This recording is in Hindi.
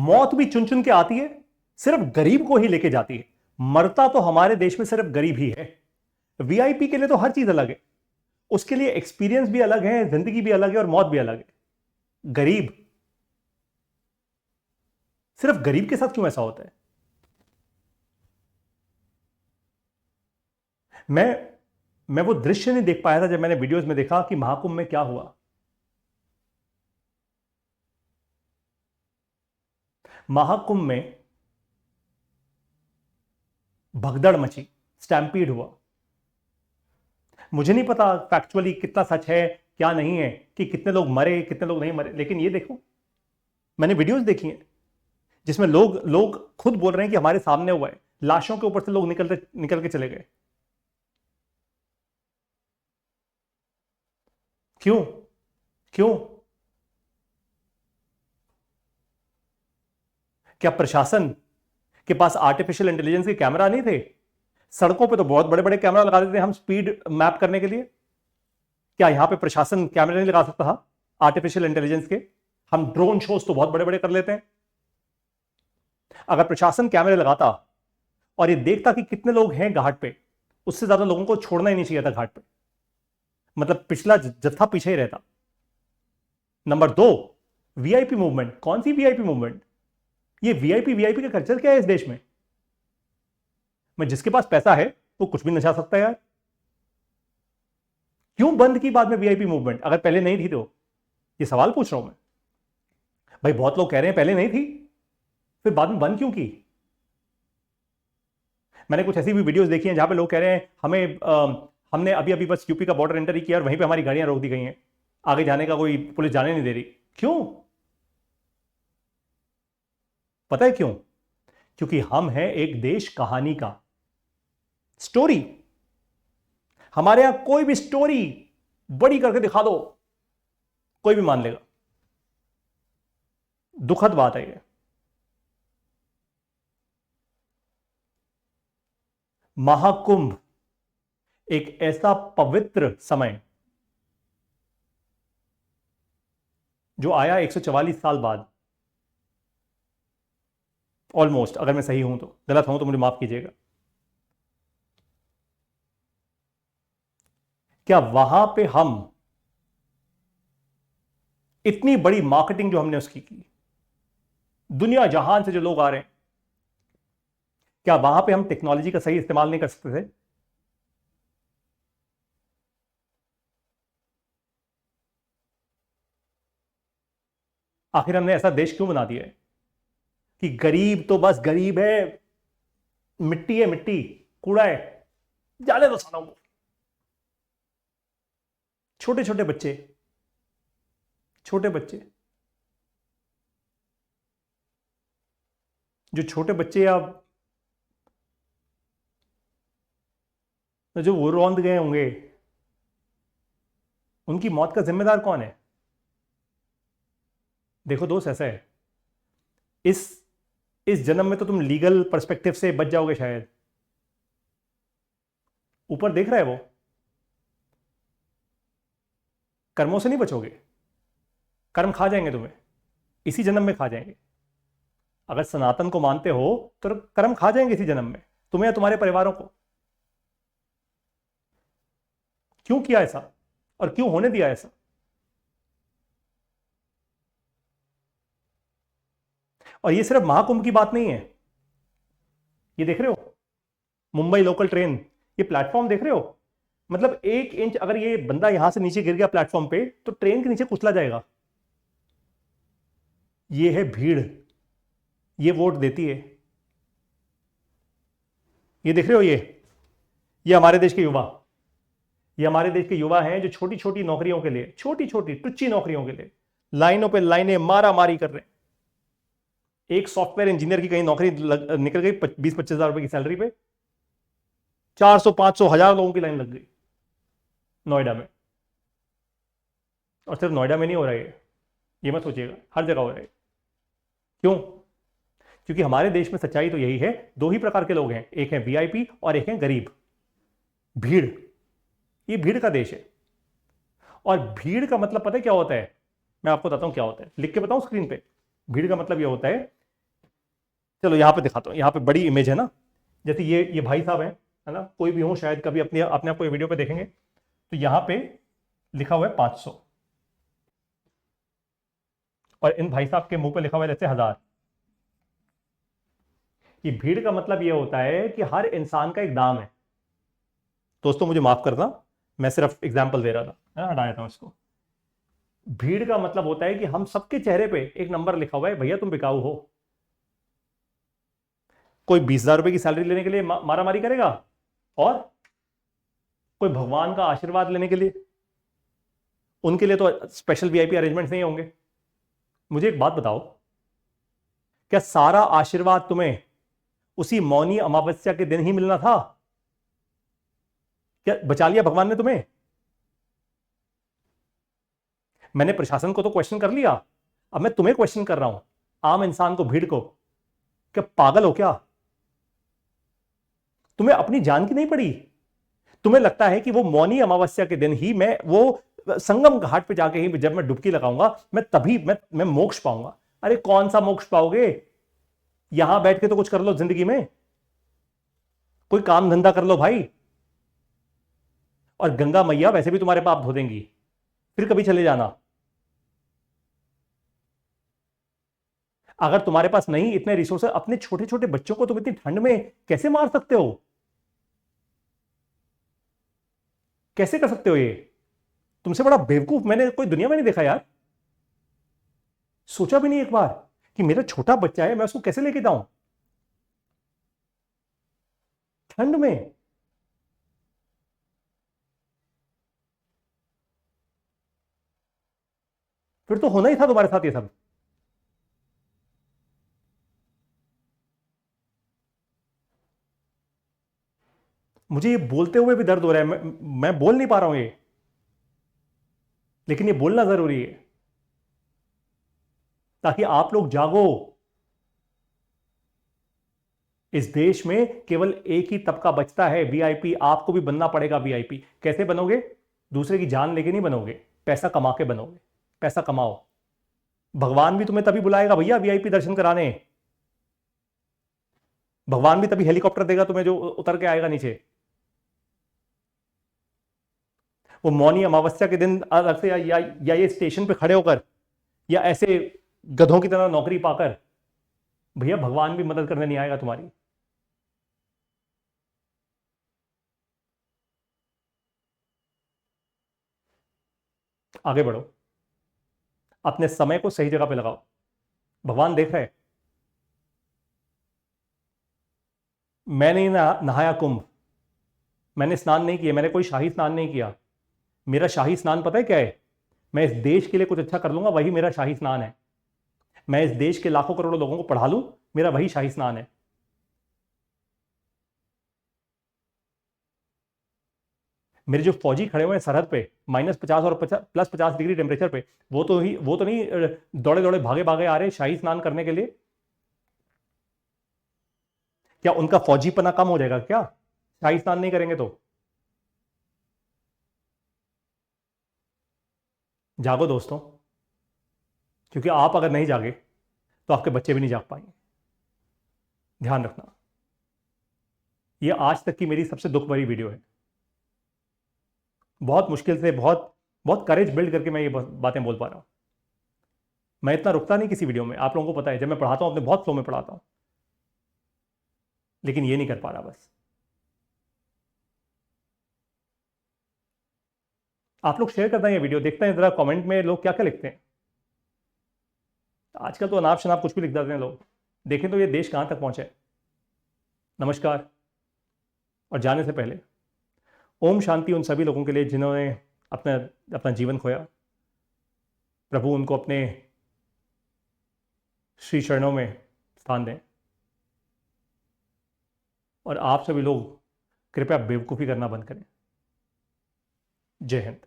मौत भी चुन चुन के आती है, सिर्फ गरीब को ही लेके जाती है। मरता तो हमारे देश में सिर्फ गरीब ही है। वीआईपी के लिए तो हर चीज अलग है, उसके लिए एक्सपीरियंस भी अलग है, जिंदगी भी अलग है और मौत भी अलग है। गरीब, सिर्फ गरीब के साथ क्यों ऐसा होता है? मैं वो दृश्य नहीं देख पाया था जब मैंने वीडियोस में देखा कि महाकुंभ में क्या हुआ। महाकुंभ में भगदड़ मची, स्टैम्पीड हुआ। मुझे नहीं पता फैक्चुअली कितना सच है क्या नहीं है, कि कितने लोग मरे कितने लोग नहीं मरे, लेकिन ये देखो, मैंने वीडियोस देखी हैं जिसमें लोग लोग खुद बोल रहे हैं कि हमारे सामने हुआ है, लाशों के ऊपर से लोग निकल के चले गए। क्यों? क्यों? क्या प्रशासन के पास आर्टिफिशियल इंटेलिजेंस के कैमरा नहीं थे? सड़कों पे तो बहुत बड़े बड़े कैमरा लगा देते हैं हम स्पीड मैप करने के लिए। क्या यहां पे प्रशासन कैमरा नहीं लगा सकता था आर्टिफिशियल इंटेलिजेंस के? हम ड्रोन शोज तो बहुत बड़े बड़े कर लेते हैं। अगर प्रशासन कैमरे लगाता और ये देखता कि कितने लोग हैं घाट पे, उससे ज्यादा लोगों को छोड़ना ही नहीं चाहिए था घाट पे। मतलब पिछला जत्था पीछे ही रहता। Number 2, VIP movement. कौन सी वीआईपी मूवमेंट? ये वीआईपी वीआईपी का कल्चर क्या है इस देश में? मैं जिसके पास पैसा है वो कुछ भी नचा सकता है यार। क्यों बंद की बाद में वीआईपी मूवमेंट, अगर पहले नहीं थी तो? ये सवाल पूछ रहा हूं मैं भाई। बहुत लोग कह रहे हैं पहले नहीं थी, फिर बाद में बंद क्यों की? मैंने कुछ ऐसी भी वीडियोस देखी हैं जहां पे लोग कह रहे हैं हमने अभी अभी बस यूपी का बॉर्डर एंटर ही किया और वहीं पे हमारी गाड़ियां रोक दी गई हैं, आगे जाने का कोई पुलिस जाने नहीं दे रही। क्यों? पता है क्यों? क्योंकि हम हैं एक देश कहानी का, स्टोरी। हमारे यहां कोई भी स्टोरी बड़ी करके दिखा दो, कोई भी मान लेगा। दुखद बात है ये। महाकुंभ एक ऐसा पवित्र समय जो आया 144 साल बाद, ऑलमोस्ट। अगर मैं सही हूं तो, गलत हूं तो मुझे माफ कीजिएगा। क्या वहां पे हम इतनी बड़ी मार्केटिंग जो हमने उसकी की, दुनिया जहान से जो लोग आ रहे हैं, क्या वहां पे हम टेक्नोलॉजी का सही इस्तेमाल नहीं कर सकते थे? आखिर हमने ऐसा देश क्यों बना दिया है कि गरीब तो बस गरीब है, मिट्टी है, मिट्टी, कूड़ा है, जाने दो सालों को। छोटे छोटे बच्चे, छोटे बच्चे, जो छोटे बच्चे या जो वो रौंद गए होंगे, उनकी मौत का जिम्मेदार कौन है? देखो दोस्त, ऐसा है, इस इस जन्म में तो तुम लीगल पर्सपेक्टिव से बच जाओगे शायद। ऊपर देख रहा है वो, कर्मों से नहीं बचोगे। कर्म खा जाएंगे तुम्हें, इसी जन्म में खा जाएंगे। अगर सनातन को मानते हो तो कर्म खा जाएंगे इसी जन्म में, तुम्हें या तुम्हारे परिवारों को। क्यों किया ऐसा और क्यों होने दिया ऐसा? और ये सिर्फ महाकुंभ की बात नहीं है। ये देख रहे हो मुंबई लोकल ट्रेन, ये प्लेटफॉर्म देख रहे हो? मतलब 1 इंच अगर ये बंदा यहां से नीचे गिर गया प्लेटफॉर्म पे तो ट्रेन के नीचे कुचला जाएगा। ये है भीड़, ये वोट देती है। ये देख रहे हो, ये हमारे देश के युवा, ये हमारे देश के युवा हैं जो छोटी छोटी नौकरियों के लिए, छोटी छोटी टुच्ची नौकरियों के लिए लाइनों पे लाइनें मारा मारी कर रहे हैं। एक सॉफ्टवेयर इंजीनियर की कहीं नौकरी निकल गई 20-25 हजार रुपए की सैलरी पे, 400-500 हजार लोगों की लाइन लग गई नोएडा में। और सिर्फ नोएडा में नहीं हो रहा है ये मत सोचिएगा, हर जगह हो रहा है। क्यों? क्योंकि हमारे देश में सच्चाई तो यही है, दो ही प्रकार के लोग हैं, एक है वीआईपी और एक है गरीब। भीड़, ये भीड़ का देश है। और भीड़ का मतलब पता है क्या होता है? मैं आपको बताता हूं क्या होता है, लिख के बताऊं स्क्रीन पे। भीड़ का मतलब यह होता है चलो यहां पे दिखाता हूं, यहां पे बड़ी इमेज है ना, जैसे ये भाई साहब है ना, कोई भी हो शायद कभी अपने अपने आप को वीडियो पे देखेंगे, तो यहां पे लिखा हुआ है 500 और इन भाई साहब के मुंह पे लिखा हुआ है जैसे 1000। ये भीड़ का मतलब ये होता है कि हर इंसान का एक दाम है। दोस्तों मुझे माफ करना, मैं सिर्फ एग्जाम्पल दे रहा था, है ना, हटा देता हूं इसको। भीड़ का मतलब होता है कि हम सबके चेहरे पे एक नंबर लिखा हुआ है, भैया तुम बिकाऊ हो। कोई 20,000 रुपए की सैलरी लेने के लिए मारा मारी करेगा, और कोई भगवान का आशीर्वाद लेने के लिए, उनके लिए तो स्पेशल वीआईपी अरेंजमेंट्स नहीं होंगे। मुझे एक बात बताओ, क्या सारा आशीर्वाद तुम्हें उसी मौनी अमावस्या के दिन ही मिलना था? क्या बचा लिया भगवान ने तुम्हें? मैंने प्रशासन को तो क्वेश्चन कर लिया, अब मैं तुम्हें क्वेश्चन कर रहा हूं, आम इंसान को, भीड़ को। क्या पागल हो क्या? तुम्हें अपनी जान की नहीं पड़ी? तुम्हें लगता है कि वो मौनी अमावस्या के दिन ही, मैं वो संगम घाट पे जाके ही जब मैं डुबकी लगाऊंगा, मैं तभी मैं मोक्ष पाऊंगा? अरे कौन सा मोक्ष पाओगे? यहां बैठ के तो कुछ कर लो जिंदगी में, कोई काम धंधा कर लो भाई। और गंगा मैया वैसे भी तुम्हारे पाप धो देंगी, फिर कभी चले जाना। अगर तुम्हारे पास नहीं इतने रिसोर्सेज, अपने छोटे छोटे बच्चों को तुम इतनी ठंड में कैसे मार सकते हो? कैसे कर सकते हो ये? तुमसे बड़ा बेवकूफ मैंने कोई दुनिया में नहीं देखा यार। सोचा भी नहीं एक बार कि मेरा छोटा बच्चा है, मैं उसको कैसे लेके जाऊं ठंड में? फिर तो होना ही था तुम्हारे साथ ये सब। मुझे ये बोलते हुए भी दर्द हो रहा है, मैं बोल नहीं पा रहा हूं ये, लेकिन ये बोलना जरूरी है ताकि आप लोग जागो। इस देश में केवल एक ही तबका बचता है, वीआईपी। आपको भी बनना पड़ेगा वीआईपी। कैसे बनोगे? दूसरे की जान लेके नहीं बनोगे, पैसा कमा के बनोगे। पैसा कमाओ, भगवान भी तुम्हें तभी बुलाएगा भैया वीआईपी दर्शन कराने। भगवान भी तभी हेलीकॉप्टर देगा तुम्हें जो उतर के आएगा नीचे। वो मौनी अमावस्या के दिन अलग से, या ये स्टेशन पे खड़े होकर, या ऐसे गधों की तरह नौकरी पाकर, भैया भगवान भी मदद करने नहीं आएगा तुम्हारी। आगे बढ़ो, अपने समय को सही जगह पे लगाओ, भगवान देख रहा है। मैंने नहाया कुंभ, मैंने स्नान नहीं किया, मैंने कोई शाही स्नान नहीं किया। मेरा शाही स्नान पता है क्या है? मैं इस देश के लिए कुछ अच्छा कर लूंगा, वही मेरा शाही स्नान है। मैं इस देश के लाखों करोड़ों लोगों को पढ़ा लूं, मेरा वही शाही स्नान है। मेरे जो फौजी खड़े हुए हैं सरहद पे, -50 और +50 डिग्री टेम्परेचर पे, वो तो नहीं दौड़े दौड़े भागे भागे आ रहे शाही स्नान करने के लिए। क्या उनका फौजीपना कम हो जाएगा क्या शाही स्नान नहीं करेंगे तो? जागो दोस्तों, क्योंकि आप अगर नहीं जागे तो आपके बच्चे भी नहीं जाग पाएंगे। ध्यान रखना, यह आज तक की मेरी सबसे दुख भरी वीडियो है। बहुत मुश्किल से, बहुत बहुत करेज बिल्ड करके मैं ये बातें बोल पा रहा हूं। मैं इतना रुकता नहीं किसी वीडियो में, आप लोगों को पता है, जब मैं पढ़ाता हूं अपने बहुत फ्लो में पढ़ाता हूं, लेकिन ये नहीं कर पा रहा बस। आप लोग शेयर करते हैं ये वीडियो, देखते हैं जरा कमेंट में लोग क्या क्या लिखते हैं। आजकल तो अनाप शनाप कुछ भी लिख देते हैं लोग। देखें तो ये देश कहां तक पहुंचा है। नमस्कार। और जाने से पहले ओम शांति उन सभी लोगों के लिए जिन्होंने अपना अपना जीवन खोया। प्रभु उनको अपने श्री चरणों में स्थान दें। और आप सभी लोग कृपया बेवकूफ़ी करना बंद करें। जय हिंद।